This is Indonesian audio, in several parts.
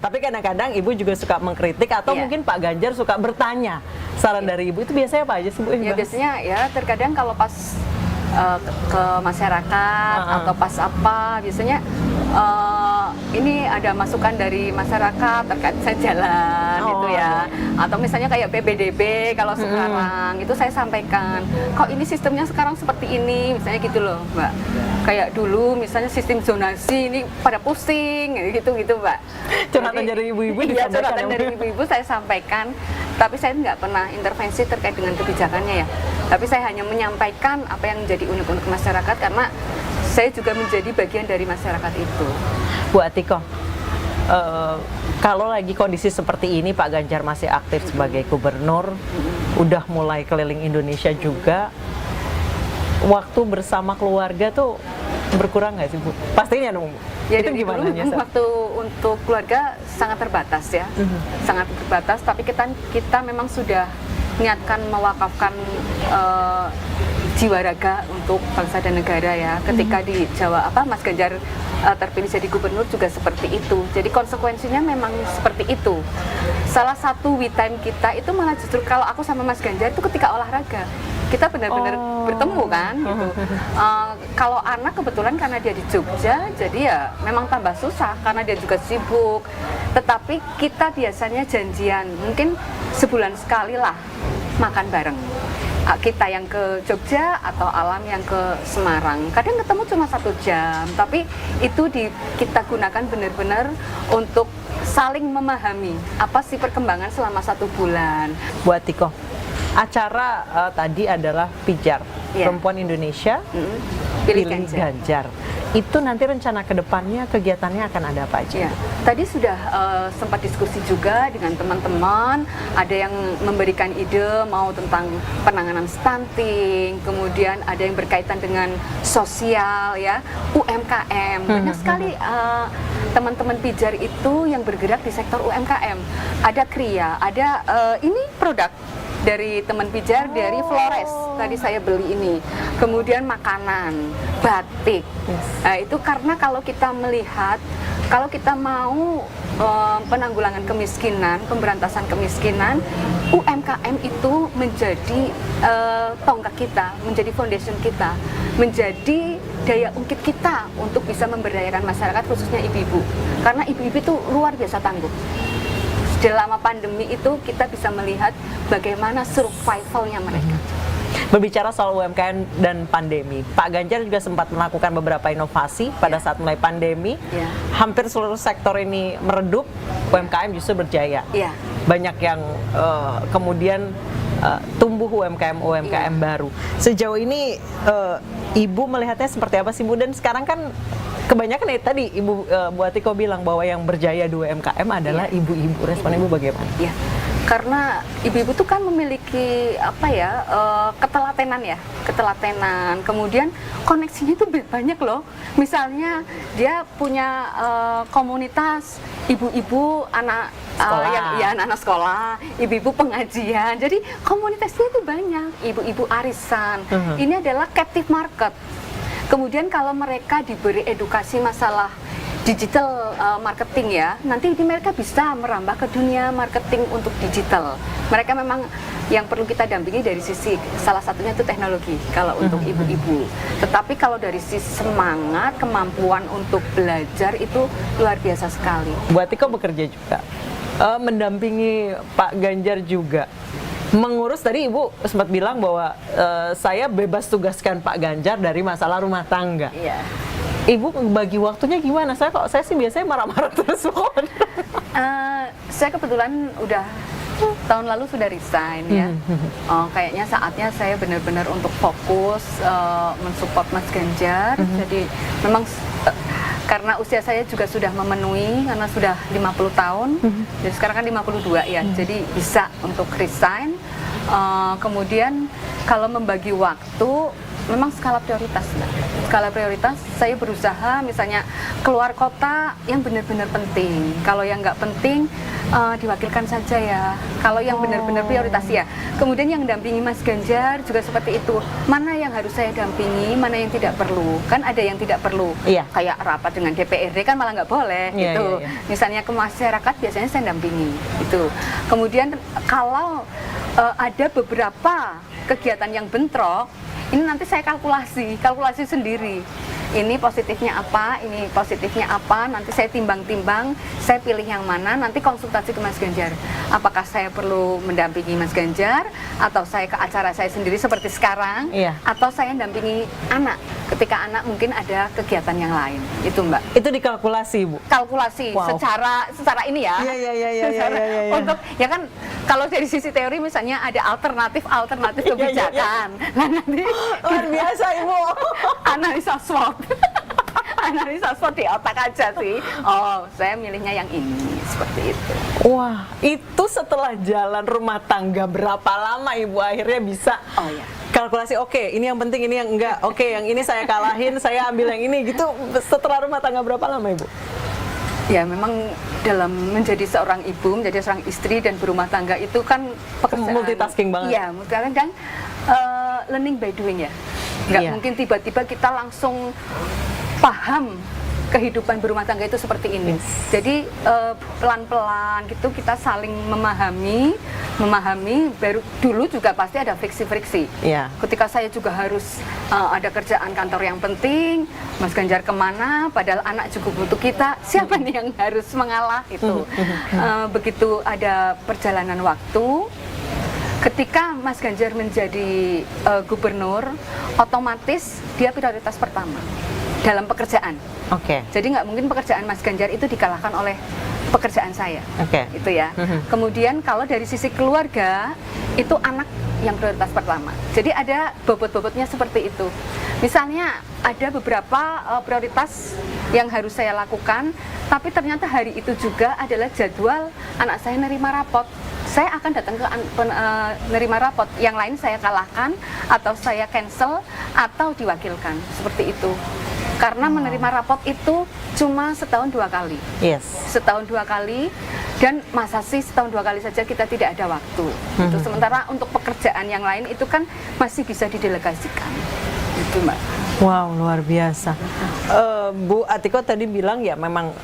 Tapi kadang-kadang Ibu juga suka mengkritik atau Iya. mungkin Pak Ganjar suka bertanya saran dari Ibu, itu biasanya apa aja sih Bu? yang Ya dibahas? biasanya ya terkadang kalau pas ke masyarakat atau pas apa biasanya ini ada masukan dari masyarakat terkait saya jalan gitu ya, atau misalnya kayak PBDB kalau sekarang itu saya sampaikan kok ini sistemnya sekarang seperti ini misalnya gitu loh Mbak, kayak dulu misalnya sistem zonasi ini pada pusing gitu Mbak. Curhatan dari ibu-ibu Iya, disampaikan curhatan ya, Bu? dari ibu-ibu saya sampaikan, tapi saya nggak pernah intervensi terkait dengan kebijakannya ya, tapi saya hanya menyampaikan apa yang menjadi unek-unek masyarakat karena saya juga menjadi bagian dari masyarakat itu. Bu Atiko, kalau lagi kondisi seperti ini Pak Ganjar masih aktif sebagai gubernur, udah mulai keliling Indonesia juga, waktu bersama keluarga tuh berkurang nggak sih Bu? Pastinya dong Bu. Ya, Itu dari gimana dulu Nyesa? waktu untuk keluarga sangat terbatas ya, sangat terbatas. Tapi kita memang sudah niatkan mewakafkan jiwa raga untuk bangsa dan negara ya. Ketika di Jawa Mas Ganjar terpilih jadi gubernur juga seperti itu. Jadi konsekuensinya memang seperti itu. Salah satu we time kita itu malah justru kalau aku sama Mas Ganjar itu ketika olahraga. Kita benar-benar bertemu kan gitu. Kalau anak kebetulan karena dia di Jogja, jadi ya memang tambah susah karena dia juga sibuk. Tetapi kita biasanya janjian, mungkin sebulan sekali lah makan bareng. Kita yang ke Jogja atau Alam yang ke Semarang. Kadang ketemu cuma 1 jam, tapi itu kita gunakan benar-benar untuk saling memahami apa sih perkembangan selama 1 bulan. Bu Atiko, acara tadi adalah Pijar, Perempuan Indonesia Pilih Ganjar. Itu nanti rencana ke depannya kegiatannya akan ada apa aja? Ya, tadi sudah sempat diskusi juga dengan teman-teman, ada yang memberikan ide mau tentang penanganan stunting, kemudian ada yang berkaitan dengan sosial ya, UMKM. Banyak sekali teman-teman Pijar itu yang bergerak di sektor UMKM. Ada Kria, ada ini produk dari teman Pijar, dari Flores tadi saya beli ini, kemudian makanan, batik. Itu karena kalau kita melihat, kalau kita mau penanggulangan kemiskinan, pemberantasan kemiskinan, UMKM itu menjadi tonggak kita, menjadi foundation kita, menjadi daya ungkit kita untuk bisa memberdayakan masyarakat, khususnya ibu-ibu, karena ibu-ibu itu luar biasa tangguh. Selama pandemi itu kita bisa melihat bagaimana survivalnya mereka. Berbicara soal UMKM dan pandemi, Pak Ganjar juga sempat melakukan beberapa inovasi pada saat mulai pandemi. Hampir seluruh sektor ini meredup, UMKM justru berjaya. Banyak yang kemudian tumbuh UMKM baru. Sejauh ini Ibu melihatnya seperti apa sih Bu? Dan sekarang kan kebanyakan tadi Bu Atiko bilang bahwa yang berjaya di UMKM adalah ibu-ibu. Respon Ibu bagaimana? Karena ibu-ibu tuh kan memiliki ketelatenan, kemudian koneksinya itu banyak loh. Misalnya dia punya komunitas ibu-ibu anak anak-anak sekolah, ibu-ibu pengajian. Jadi komunitasnya itu banyak, ibu-ibu arisan. Ini adalah captive market. Kemudian kalau mereka diberi edukasi masalah digital marketing ya, nanti mereka bisa merambah ke dunia marketing untuk digital. Mereka memang yang perlu kita dampingi dari sisi salah satunya itu teknologi kalau untuk ibu-ibu. Tetapi kalau dari sisi semangat, kemampuan untuk belajar itu luar biasa sekali. Bu Atiko bekerja juga, mendampingi Pak Ganjar juga. Mengurus, tadi Ibu sempat bilang bahwa saya bebas tugaskan Pak Ganjar dari masalah rumah tangga. Ibu bagi waktunya gimana? Saya sih biasanya marah-marah terus. Saya kebetulan udah tahun lalu sudah resign ya. Kayaknya saatnya saya benar-benar untuk fokus mensupport Mas Ganjar. Jadi memang karena usia saya juga sudah memenuhi, karena sudah 50 tahun, jadi sekarang kan 52 ya, jadi bisa untuk resign. Kemudian kalau membagi waktu, memang skala prioritas. skala prioritas saya berusaha misalnya keluar kota yang benar-benar penting. Kalau yang nggak penting diwakilkan saja ya. Kalau yang benar-benar prioritas ya. Kemudian yang dampingi Mas Ganjar juga seperti itu. Mana yang harus saya dampingi, mana yang tidak perlu. Kan ada yang tidak perlu. Iya. Kayak rapat dengan DPRD kan malah nggak boleh Iya, gitu. iya, iya. Misalnya ke masyarakat biasanya saya dampingi itu. Kemudian kalau ada beberapa kegiatan yang bentrok, ini nanti saya kalkulasi sendiri. Ini positifnya apa, ini positifnya apa, nanti saya timbang-timbang, saya pilih yang mana, nanti konsultasi ke Mas Ganjar. Apakah saya perlu mendampingi Mas Ganjar, atau saya ke acara saya sendiri seperti sekarang, Iya. atau saya dampingi anak, ketika anak mungkin ada kegiatan yang lain. Itu Mbak. Itu dikalkulasi, Bu? Kalkulasi Wow. secara ini ya. Iya. Untuk ya kan kalau dari sisi teori misalnya ada alternatif Iya. kebijakan. Nah, nanti Luar biasa, Ibu. analisa SWOT. Analisa SWOT di otak aja sih. Oh, saya milihnya yang ini seperti itu. Wah, itu setelah jalan rumah tangga berapa lama Ibu akhirnya bisa Oh ya. kalkulasi, oke, ini yang penting, ini yang enggak, oke, yang ini saya kalahin, saya ambil yang ini, gitu. Setelah rumah tangga berapa lama, Ibu? Ya memang dalam menjadi seorang ibu, menjadi seorang istri dan berumah tangga itu kan pekerjaan Multitasking banget. Iya, multitasking dan learning by doing ya. Nggak Iya. mungkin tiba-tiba kita langsung paham kehidupan berumah tangga itu seperti ini. Yes. Jadi pelan-pelan gitu kita saling memahami, baru dulu juga pasti ada friksi-friksi. Iya. Ketika saya juga harus ada kerjaan kantor yang penting, Mas Ganjar kemana, padahal anak juga butuh kita, siapa nih yang harus mengalah itu. Begitu ada perjalanan waktu, ketika Mas Ganjar menjadi gubernur, otomatis dia prioritas pertama dalam pekerjaan. Oke. Jadi nggak mungkin pekerjaan Mas Ganjar itu dikalahkan oleh pekerjaan saya. Oke. Itu ya. Kemudian kalau dari sisi keluarga, itu anak yang prioritas pertama. Jadi ada bobot-bobotnya seperti itu. Misalnya ada beberapa prioritas yang harus saya lakukan, tapi ternyata hari itu juga adalah jadwal anak saya nerima rapot. Saya akan datang ke nerima rapot. Yang lain saya kalahkan, atau saya cancel, atau diwakilkan. Seperti itu. Karena menerima rapot itu cuma setahun 2 kali. Yes. Setahun 2 kali, dan masa sih setahun 2 kali saja kita tidak ada waktu. Itu sementara untuk pekerjaan yang lain itu kan masih bisa didelegasikan. Itu Mbak. Wow, luar biasa. Bu Atiko tadi bilang ya memang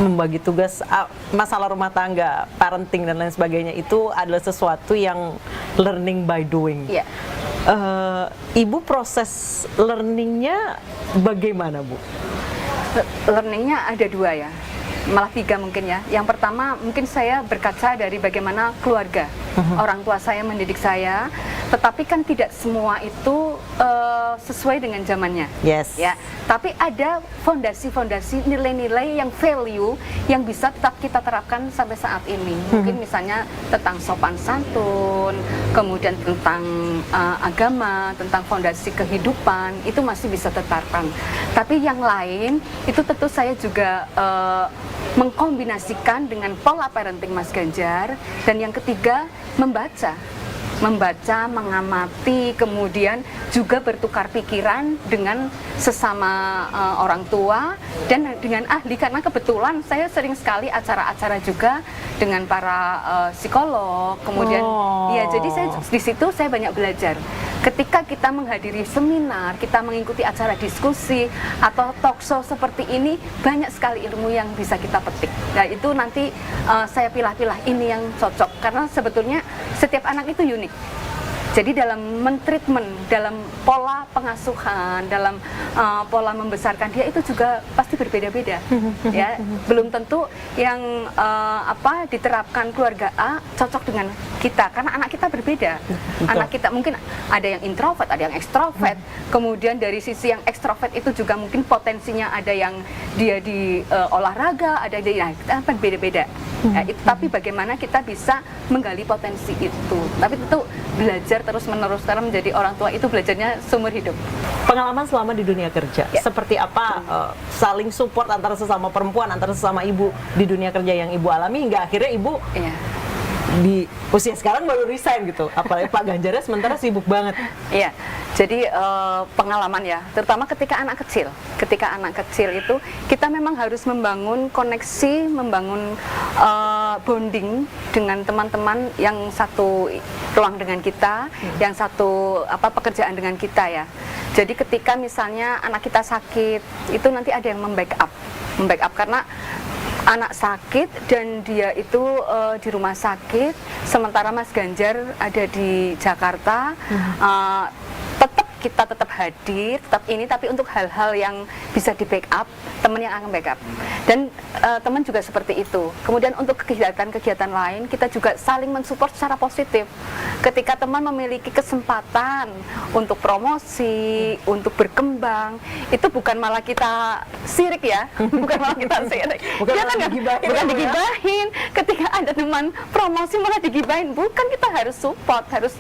membagi tugas masalah rumah tangga, parenting dan lain sebagainya itu adalah sesuatu yang learning by doing. Iya. Ibu proses learningnya bagaimana, Bu? Learningnya ada 2 ya, malah 3 mungkin ya. Yang pertama mungkin saya berkaca dari bagaimana keluarga, orang tua saya mendidik saya, tetapi kan tidak semua itu sesuai dengan zamannya. Yes. Ya, tapi ada fondasi-fondasi nilai-nilai yang value yang bisa tetap kita terapkan sampai saat ini. Mungkin misalnya tentang sopan santun, kemudian tentang agama, tentang fondasi kehidupan, itu masih bisa terapkan. Tapi yang lain itu tentu saya juga mengkombinasikan dengan pola parenting Mas Ganjar, dan yang ketiga membaca, mengamati, kemudian juga bertukar pikiran dengan sesama orang tua dan dengan ahli, karena kebetulan saya sering sekali acara-acara juga dengan para psikolog, kemudian ya jadi saya di situ saya banyak belajar. Ketika kita menghadiri seminar, kita mengikuti acara diskusi atau talk show seperti ini, banyak sekali ilmu yang bisa kita petik. Nah itu nanti saya pilah-pilah ini yang cocok, karena sebetulnya setiap anak itu unik. Jadi dalam mentreatment, dalam pola pengasuhan, dalam pola membesarkan dia itu juga pasti berbeda-beda. Ya, belum tentu yang diterapkan keluarga A cocok dengan kita, karena anak kita berbeda. Anak kita mungkin ada yang introvert, ada yang ekstrovert. Kemudian dari sisi yang ekstrovert itu juga mungkin potensinya ada yang dia di olahraga, ada di beda-beda. Ya, tapi bagaimana kita bisa menggali potensi itu. Tapi tentu belajar terus-menerus, karena menjadi orang tua itu belajarnya seumur hidup. Pengalaman selama di dunia kerja, Ya. seperti apa saling support antara sesama perempuan, antara sesama ibu di dunia kerja yang ibu alami, hingga akhirnya ibu Iya. di usia sekarang baru resign gitu, apalagi Pak Ganjarnya sementara sibuk banget. Iya, jadi pengalaman ya, terutama ketika anak kecil. Ketika anak kecil itu kita memang harus membangun koneksi, membangun bonding dengan teman-teman yang satu ruang dengan kita, yang satu pekerjaan dengan kita ya. Jadi ketika misalnya anak kita sakit, itu nanti ada yang membackup karena anak sakit dan dia itu di rumah sakit, sementara Mas Ganjar ada di Jakarta. Tetap hadir, tapi untuk hal-hal yang bisa di backup, teman yang akan backup. Dan teman juga seperti itu. Kemudian untuk kegiatan-kegiatan lain, kita juga saling mensupport secara positif. Ketika teman memiliki kesempatan untuk promosi, untuk berkembang, itu bukan malah kita sirik ya, bukan malah kita sirik. Bukan digibahin. Ketika ada teman promosi malah digibahin, bukan, kita harus support, harus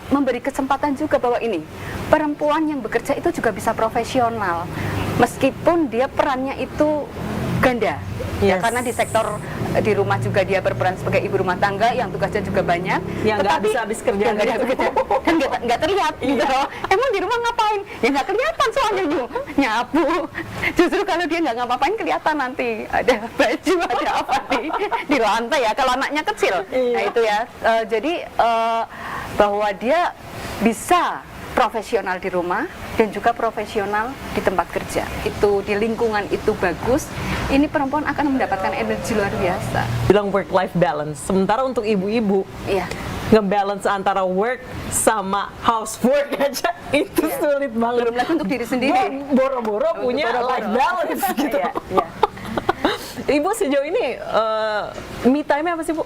memberi kesempatan juga bahwa ini perempuan yang bekerja itu juga bisa profesional meskipun dia perannya itu ganda. Yes. Ya, karena di sektor di rumah juga dia berperan sebagai ibu rumah tangga yang tugasnya juga banyak, yang nggak bisa habis kerja dan nggak terlihat gitu loh. Emang di rumah ngapain? Ya nggak kelihatan soalnya nyapu. Justru kalau dia nggak ngapa-ngapain kelihatan nanti ada baju ada apa di lantai ya kalau anaknya kecil. Nah itu ya. Jadi bahwa dia bisa profesional di rumah dan juga profesional di tempat kerja. Itu di lingkungan itu bagus. Ini perempuan akan mendapatkan energi luar biasa. Bilang work-life balance. Sementara untuk ibu-ibu, nge-balance antara work sama housework aja itu sulit banget. Belum lagi untuk diri sendiri. Boro-boro punya life balance gitu. Ibu sejauh ini me time-nya apa sih, Bu?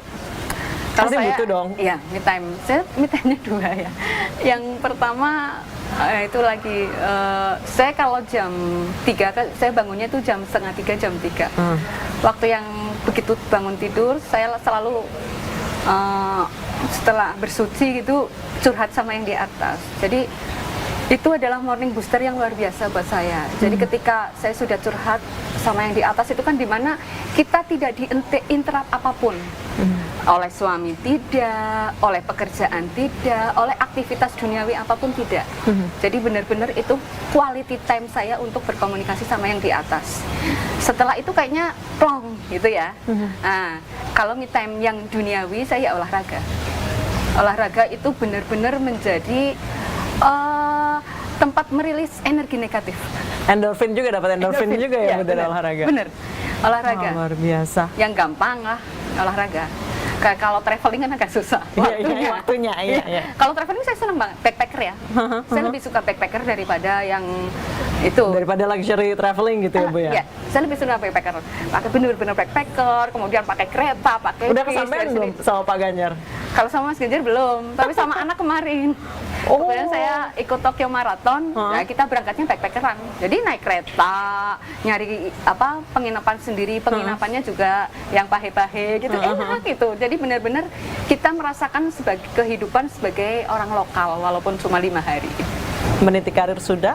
Kalau pasti saya, butuh dong. Iya, me time. Saya me time-nya 2 ya. Yang pertama itu lagi saya kalau jam 3, saya bangunnya itu jam 2:30, jam 3. Waktu yang begitu bangun tidur, saya selalu setelah bersuci gitu curhat sama yang di atas. Jadi itu adalah morning booster yang luar biasa buat saya. Jadi ketika saya sudah curhat sama yang di atas itu kan dimana kita tidak di-interrupt apapun. Oleh suami tidak, oleh pekerjaan tidak, oleh aktivitas duniawi apapun tidak. Jadi benar-benar itu quality time saya untuk berkomunikasi sama yang di atas. Setelah itu kayaknya plong gitu ya. Nah, kalau me time yang duniawi saya olahraga. Olahraga itu benar-benar menjadi tempat merilis energi negatif. Endorfin juga, dapat endorfin juga ya, dari olahraga. Bener, olahraga. Luar biasa. Yang gampang lah olahraga. Kayak kalau traveling kan agak susah waktunya. Kalau traveling saya senang banget, backpacker ya. Saya lebih suka backpacker daripada yang itu. Daripada luxury traveling gitu ya, Bu ya? Iya, saya lebih suka backpacker. Pakai bener-bener backpacker, kemudian pakai kereta, pakai Udah kesampean belum sama Pak Ganjar? Kalau sama Mas Ganjar belum, tapi sama anak kemarin. Kemudian saya ikut Tokyo Marathon, ya kita berangkatnya backpackeran. Jadi naik kereta, nyari penginapan sendiri, penginapannya juga yang pahe-pahe gitu, enak gitu. Jadi benar-benar kita merasakan sebagai kehidupan sebagai orang lokal walaupun cuma 5 hari. Meniti karir sudah,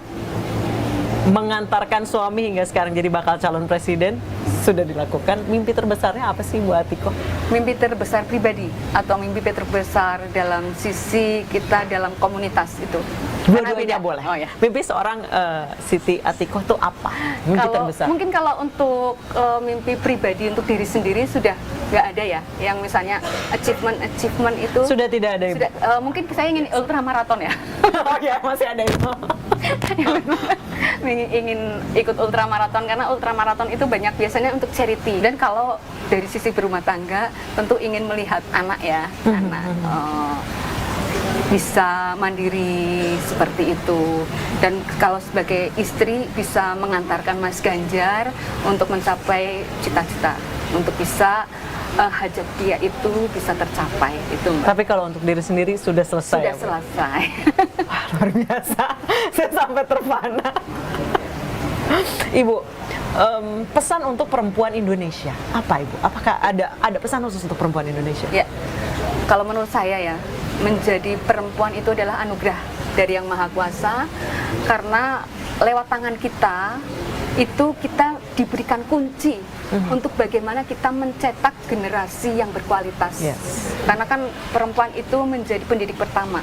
mengantarkan suami hingga sekarang jadi bakal calon presiden sudah dilakukan. Mimpi terbesarnya apa sih Bu Atiko? Mimpi terbesar pribadi atau mimpi terbesar dalam sisi kita dalam komunitas itu? Dua-duanya boleh. Oh, ya. Mimpi seorang Siti Atiko itu apa? Mimpi terbesar? Mungkin kalau untuk mimpi pribadi untuk diri sendiri sudah nggak ada ya. Yang misalnya achievement itu sudah tidak ada. Sudah, mungkin saya ingin ultramaraton ya. Oh ya, masih ada itu. Ingin ikut ultramaraton karena ultramaraton itu banyak biasanya untuk charity. Dan kalau dari sisi berumah tangga tentu ingin melihat anak ya, anak bisa mandiri seperti itu. Dan kalau sebagai istri bisa mengantarkan Mas Ganjar untuk mencapai cita-cita, untuk bisa hajat dia itu bisa tercapai itu, Mbak. Tapi kalau untuk diri sendiri sudah selesai. Sudah selesai. Wah, luar biasa. Saya sampai terpana. Ibu, pesan untuk perempuan Indonesia apa, Ibu? Apakah ada pesan khusus untuk perempuan Indonesia? Ya, kalau menurut saya ya, menjadi perempuan itu adalah anugerah dari Yang Maha Kuasa, karena lewat tangan kita itu kita diberikan kunci untuk bagaimana kita mencetak generasi yang berkualitas. Yes. Karena kan perempuan itu menjadi pendidik pertama.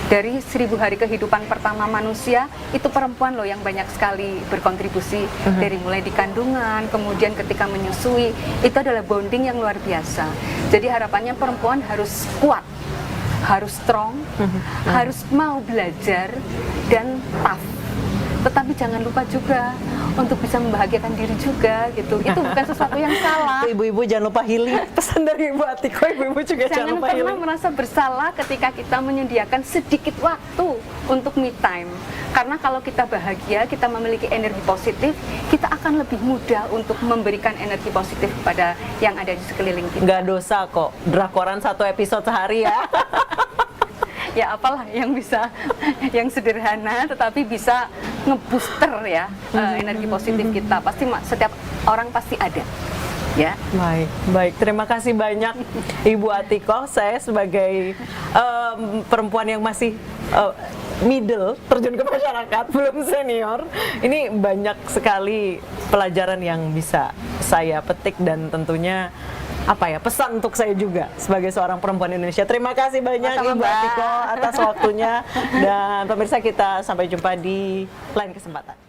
Dari 1000 hari kehidupan pertama manusia, itu perempuan loh yang banyak sekali berkontribusi. Dari mulai di kandungan, kemudian ketika menyusui, itu adalah bonding yang luar biasa. Jadi harapannya perempuan harus kuat, harus strong, harus mau belajar, dan tough. Tetapi jangan lupa juga untuk bisa membahagiakan diri juga gitu. Itu bukan sesuatu yang salah. Ibu-ibu jangan lupa healing. Pesan dari Ibu Atiko, ibu-ibu juga jangan lupa pernah healing. merasa bersalah ketika kita menyediakan sedikit waktu untuk me time. Karena kalau kita bahagia, kita memiliki energi positif, kita akan lebih mudah untuk memberikan energi positif kepada yang ada di sekeliling kita. Nggak dosa kok, drakoran 1 episode sehari ya. Ya apalah yang bisa, yang sederhana tetapi bisa ngebooster ya energi positif kita. Pasti setiap orang pasti ada. Ya. Baik. Terima kasih banyak Ibu Atiko. Saya sebagai perempuan yang masih middle, terjun ke masyarakat, belum senior. Ini banyak sekali pelajaran yang bisa saya petik dan tentunya pesan untuk saya juga sebagai seorang perempuan Indonesia. Terima kasih banyak Ibu Atiko atas waktunya, dan pemirsa, kita sampai jumpa di lain kesempatan.